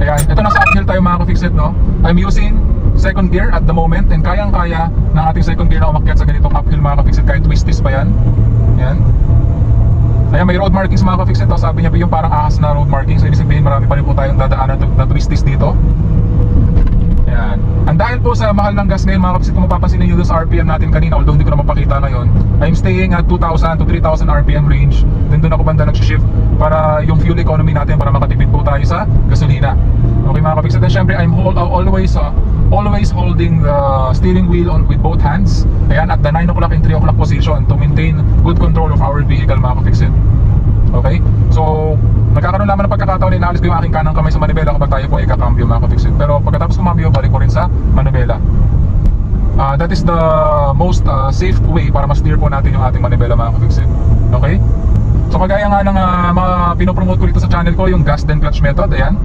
Ayan, ito nasa uphill tayo mga ka-fixit, no? I'm using second gear at the moment and kayang-kaya ng ating second gear na umakyat sa ganitong uphill mga ka-fixit kahit twisties pa yan. Ayan. Ayan, may road markings mga ka-fixit, no? Sabi niya yung parang ahas na road markings. So ibig sabihin marami pa rin po tayong dadaanan na twisties dito. Ayan. And dahil po sa mahal ng gas ngayon mga ka-fixit, kung mapapansin niyo doon sa RPM natin kanina, although hindi ko na mapakita ngayon, I'm staying at 2,000 to 3,000 RPM range. Then doon ako banda nag-shift para yung fuel economy natin, para makatipid po tayo sa gasolina. Okay mga ka-fixit, and syempre I'm always holding the steering wheel with both hands. Ayan, at the 9 o'clock and 3 o'clock position to maintain good control of our vehicle mga ka-fixit. Okay? So, nagkakaroon naman ng pagkakataon na inaalis ko yung aking kanang kamay sa manibela kapag tayo po ay kakambyo mga ka-fixit. Pero pagkatapos kumambyo, balik ko rin sa manibela. That is the most safe way para ma-steer po natin yung ating manibela mga ka-fixit. Okay? So kagaya nga ng mga pinopromote ko dito sa channel ko, yung gas then clutch method. Ayan.